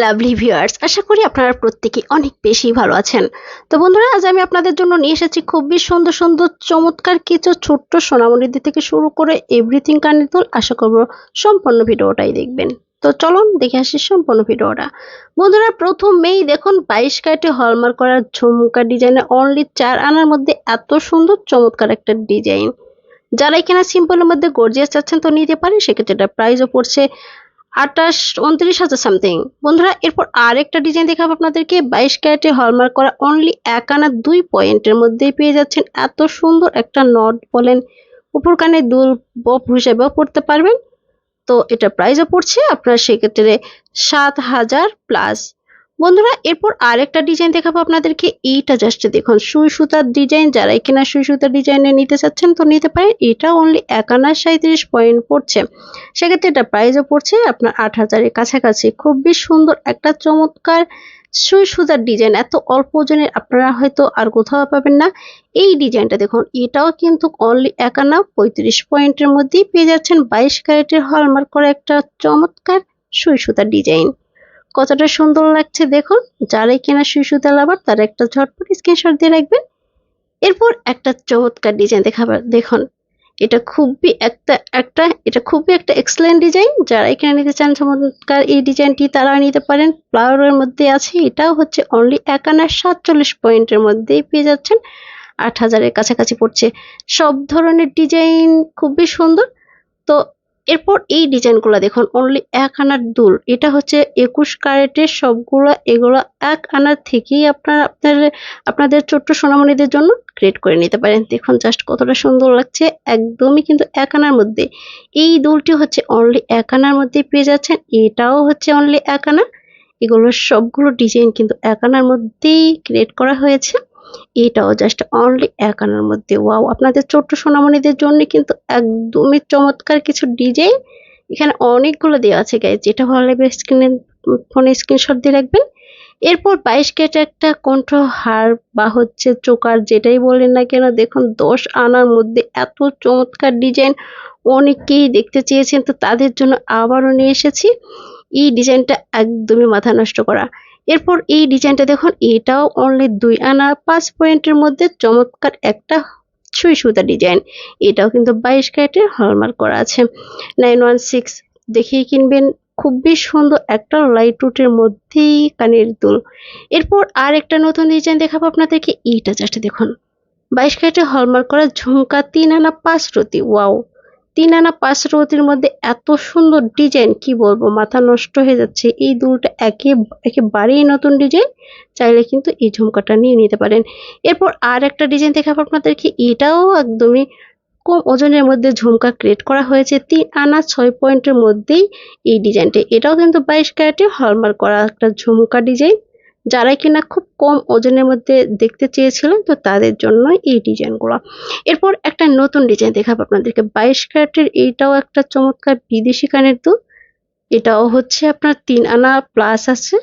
Lovely viewers, আশা করি আপনারা প্রত্যেকে অনেক বেশি ভালো আছেন। তো বন্ধুরা, আজ আমি আপনাদের জন্য নিয়ে এসেছি খুবই সুন্দর সুন্দর চমৎকার কিছু ছোট্ট সোনামণিদের থেকে শুরু করে এভরিথিং কানের দুল। আশা করব সম্পূর্ণ ভিডিওটাই দেখবেন। তো চলুন দেখে আসি সম্পূর্ণ ভিডিওটা। বন্ধুরা, প্রথমেই দেখুন 22 ক্যারেটে হলমার্ক করা ঝুমকা ডিজাইনের অনলি 4 আনার মধ্যে এত সুন্দর চমৎকার একটা ডিজাইন। যারা কিনা সিম্পলের মধ্যে গর্জিয়াস চাচ্ছেন তো নিতে পারেন, সেক্ষেত্রে এটা প্রাইসও পড়ছে 29-29 হাজার সামথিং। বন্ধুরা, এরপর আরেকটা ডিজাইন দেখাবো আপনাদেরকে। 22 ক্যারেটে হলমার্ক করা অনলি 1 আনা 2 পয়েন্টের মধ্যেই পেয়ে যাচ্ছেন এত সুন্দর একটা নট বলেন, উপর কানে দুল বপ হিসেবেও পড়তে পারবেন। তো এটা প্রাইসও পড়ছে আপনার সেক্ষেত্রে 7,000+। বন্ধুরা, এরপর আরেকটা ডিজাইন দেখাবো আপনাদেরকে। এইটা জাস্ট দেখুন, সুই সুতার ডিজাইন। যারাই কিনা সুই সুতার ডিজাইনে নিতে চাচ্ছেন তো নিতে পারেন। এটা অনলি 1 আনা 37 পয়েন্ট পড়ছে, সেক্ষেত্রে এটা প্রাইসও পড়ছে আপনার 8,000-এর কাছাকাছি। খুবই সুন্দর একটা চমৎকার সুই সুতার ডিজাইন, এত অল্প ওজনের আপনারা হয়তো আর কোথাও পাবেন না। এই ডিজাইনটা দেখুন, এটাও কিন্তু অনলি 1 আনা 35 পয়েন্টের মধ্যেই পেয়ে যাচ্ছেন। 22 ক্যারেটের হলমার্ক করা একটা চমৎকার সুই সুতার ডিজাইন। কতটা সুন্দর লাগছে দেখুন। যারাই কিনা সুই সুতা লাভার তারা একটা ঝটপট স্ক্রিনশট দিয়ে রাখবেন। এরপর একটা চমৎকার ডিজাইন দেখাবার দেখুন। এটা খুবই একটা এক্সেলেন্ট ডিজাইন। যারা এখানে নিতে চান চমৎকার এই ডিজাইনটি তারা নিতে পারেন। ফ্লাওয়ারের মধ্যে আছে, এটাও হচ্ছে অনলি 1 আনা 47 পয়েন্টের মধ্যেই পেয়ে যাচ্ছেন। 8,000-এর কাছাকাছি পড়ছে। সব ধরনের ডিজাইন খুবই সুন্দর। তো এরপর এই ডিজাইনগুলো দেখুন, অনলি 1 আনার দুল। এটা হচ্ছে 21 ক্যারেটের সবগুলো। এগুলো 1 আনার থেকেই আপনাদের ছোট্ট সোনামণিদের জন্য ক্রিয়েট করে নিতে পারেন। দেখুন জাস্ট কতটা সুন্দর লাগছে, একদমই কিন্তু 1 আনার মধ্যে। এই দুলটি হচ্ছে অনলি 1 আনার মধ্যে পেয়ে যাচ্ছেন। এটাও হচ্ছে অনলি 1 আনা। এগুলো সবগুলো ডিজাইন কিন্তু 1 আনার মধ্যেই ক্রিয়েট করা হয়েছে। এটাও জাস্ট অনলি 1 আনার মধ্যে। ওয়াও, আপনাদের ছোট্ট সোনামণিদের জন্য কিন্তু একদমই চমৎকার কিছু ডিজাইন এখানে অনেকগুলো দেওয়া আছে গাইজ। যেটা ভালো লাগবে ফোনে স্ক্রিনশট দিয়ে রাখবেন। এরপর 22 ক্যারেট একটা কণ্ঠ হার বা হচ্ছে চোকার, যেটাই বলেন না কেন, দেখুন 10 আনার মধ্যে এত চমৎকার ডিজাইন অনেকেই দেখতে চেয়েছেন, তো তাদের জন্য আবারও নিয়ে এসেছি। এই ডিজাইনটা একদমই মাথা নষ্ট করা। এরপর এই ডিজাইনটা দেখুন, এটাও অনলি 2 আনা 5 পয়েন্টের মধ্যে চমৎকার একটা সুই সুতা ডিজাইন। এটাও কিন্তু 22 ক্যারেটের হলমার্ক করা আছে। 916 দেখিয়ে কিনবেন। খুবই সুন্দর একটা লাইট রুটের মধ্যেই কানের দুল। এরপর আর একটা নতুন ডিজাইন দেখাবো আপনাদেরকে। এইটা জাস্ট দেখুন, 22 ক্যারেটে হলমার্ক করা ঝুমকা 3 আনা 5 রতি। ওয়াও, 3 আনা 5 রতির মধ্যে এত সুন্দর ডিজাইন, কি বলবো, মাথা নষ্ট হয়ে যাচ্ছে। এই দুলটা একেবারেই নতুন ডিজাইন। চাইলে কিন্তু এই ঝুমকাটা নিয়ে নিতে পারেন। এরপর আর একটা ডিজাইন দেখাবো আপনাদেরকে। এটাও একদমই কম ওজনের মধ্যে ঝুমকা ক্রিয়েট করা হয়েছে। 3 আনা 6 পয়েন্টের মধ্যেই এই ডিজাইনটা। এটাও কিন্তু 22 ক্যারেটে হলমার্ক করা একটা ঝুমকা ডিজাইন। যারা কিনা খুব কম ওজনের মধ্যে দেখতে চেয়েছিলেন তো তাদের জন্য এই ডিজাইনগুলো। এরপর একটা নতুন ডিজাইন দেখাবো আপনাদেরকে। 22 ক্যারেটের এইটাও একটা চমৎকার বিদেশি কানের দুল। এটাও হচ্ছে আপনার 3 আনা প্লাস আছে।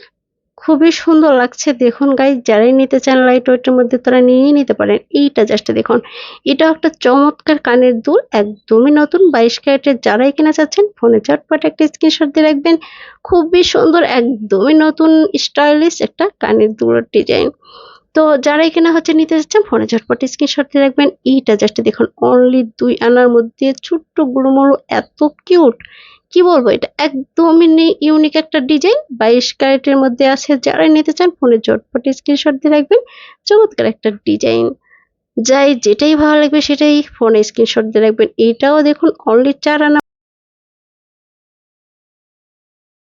খুবই সুন্দর লাগছে দেখুন গাইজ। যারাই নিতে চান লাইট ওয়েটের মধ্যে তারা নিয়েই নিতে পারেন। এইটা জাস্ট দেখুন, এটাও একটা চমৎকার কানের দুল, একদমই নতুন 22 ক্যারেটের। যারাই কিনা চাচ্ছেন ফোনে চটপট একটা স্ক্রিনশট দিয়ে রাখবেন। খুবই সুন্দর, একদমই নতুন স্টাইলিশ একটা কানের দুলের ডিজাইন। তো যারাই কিনা হচ্ছে নিতে চাচ্ছেন ফোনে ঝটপট স্ক্রিনশট দিয়ে রাখবেন। এইটা জাস্ট দেখুন, অনলি 2 আনার মধ্যে ছোট্ট গুলুমুলু, এত কিউট, কি বলবো, এটা একদমই ইউনিক একটা ডিজাইন। 22 ক্যারেটের মধ্যে আছে। যারাই নিতে চান ফোনে ঝটপট স্ক্রিনশট দিয়ে রাখবেন। চমৎকার একটা ডিজাইন। যেটাই ভালো লাগবে সেটাই ফোনে স্ক্রিনশট দিয়ে রাখবেন। এইটাও দেখুন অনলি 4 আনা